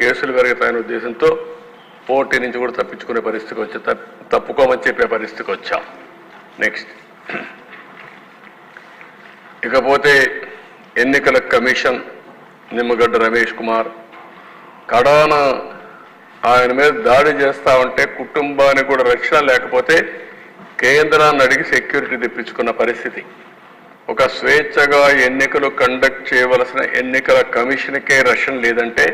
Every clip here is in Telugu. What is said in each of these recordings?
కేసులు పెరుగుతాయనే ఉద్దేశంతో పోటీ నుంచి కూడా తప్పించుకునే పరిస్థితికి వచ్చి తప్పుకోమని చెప్పే పరిస్థితికి వచ్చాం. నెక్స్ట్, ఇకపోతే ఎన్నికల కమిషన్ నిమ్మగడ్డ రమేష్ కుమార్ కడాన ఆయన మీద దాడి చేస్తా ఉంటే కుటుంబానికి కూడా రక్షణ లేకపోతే కేంద్రాన్ని అడిగి సెక్యూరిటీ తెప్పించుకున్న పరిస్థితి. ఒక స్వేచ్ఛగా ఎన్నికలు కండక్ట్ చేయవలసిన ఎన్నికల కమిషన్కే రక్షణ లేదంటే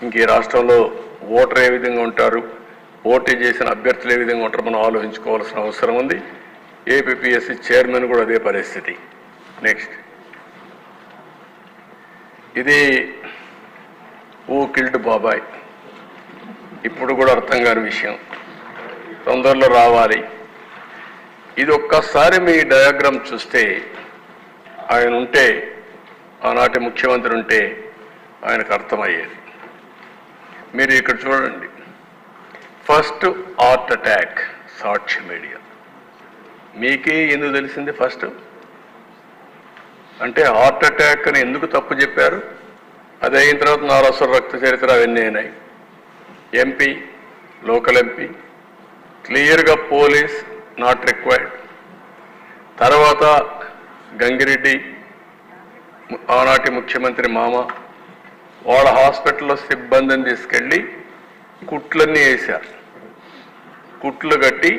ఇంక ఈ రాష్ట్రంలో ఓటర్ ఏ విధంగా ఉంటారు, పోటీ చేసిన అభ్యర్థులు ఏ విధంగా ఉంటారు మనం ఆలోచించుకోవాల్సిన అవసరం ఉంది. ఏపీపీఎస్సీ చైర్మన్ కూడా అదే పరిస్థితి. నెక్స్ట్, ఇది ఊ కిల్డ్ బాబాయ్, ఇప్పుడు కూడా అర్థం కాని విషయం, తొందరలో రావాలి. ఇది ఒక్కసారి మీ డయాగ్రామ్ చూస్తే ఆయన ఉంటే, ఆనాటి ముఖ్యమంత్రి ఉంటే ఆయనకు అర్థమయ్యేది. మీరు ఇక్కడ చూడండి, ఫస్ట్ హార్ట్ అటాక్ సాక్షి మీడియా. మీకే ఎందుకు తెలిసింది ఫస్ట్? అంటే హార్ట్ అటాక్ అని ఎందుకు తప్పు చెప్పారు? అది అయిన తర్వాత నారాసుర రక్త చరిత్ర అవన్నీ అయినాయి. ఎంపీ, లోకల్ ఎంపీ, క్లియర్గా పోలీస్ నాట్ రిక్వైర్డ్. తర్వాత గంగిరెడ్డి ఆనాటి ముఖ్యమంత్రి మామ వాళ్ళ హాస్పిటల్లో సిబ్బందిని తీసుకెళ్ళి కుట్లన్నీ వేశారు. కుట్లు కట్టి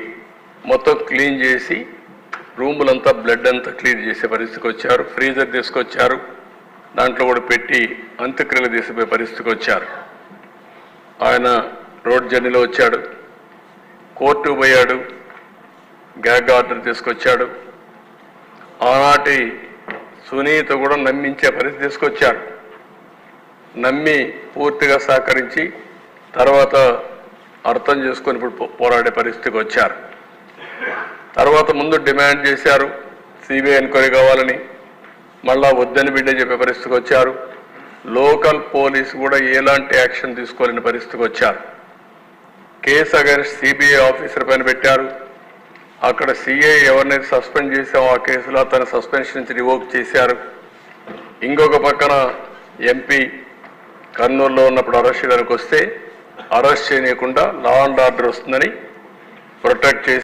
మొత్తం క్లీన్ చేసి రూములంతా బ్లడ్ అంతా క్లీన్ చేసే పరిస్థితికి వచ్చారు. ఫ్రీజర్ తీసుకొచ్చారు, దాంట్లో కూడా పెట్టి అంత్యక్రియలు తీసిపోయే పరిస్థితికి వచ్చారు. ఆయన రోడ్ జర్నీలో వచ్చాడు, కోర్టుకు పోయాడు, గ్యాగ్ ఆర్డర్ తీసుకొచ్చాడు. ఆనాటి సునీత కూడా నమ్మించే పరిస్థితి తీసుకొచ్చారు. నమ్మి పూర్తిగా సహకరించి తర్వాత అర్థం చేసుకొని ఇప్పుడు పోరాడే పరిస్థితికి వచ్చారు. తర్వాత ముందు డిమాండ్ చేశారు సిబిఐ ఎంక్వైరీ కావాలని, మళ్ళా వద్దని బిడ్డ చెప్పే పరిస్థితికి వచ్చారు. లోకల్ పోలీసు కూడా ఎలాంటి యాక్షన్ తీసుకోలేని పరిస్థితికి వచ్చారు. కేసు అగైన్స్ సిబిఐ ఆఫీసర్ పైన పెట్టారు. అక్కడ సిఐ ఎవరినైతే సస్పెండ్ చేశామో ఆ కేసులో తన సస్పెన్షన్ నుంచి రివోక్ చేశారు. ఇంకొక పక్కన ఎంపీ కర్నూలులో ఉన్నప్పుడు అరెస్ట్ చేయడానికి వస్తే అరెస్ట్ చేయకుండా లా అండ్ ఆర్డర్ వస్తుందని ప్రొటెక్ట్ చేసి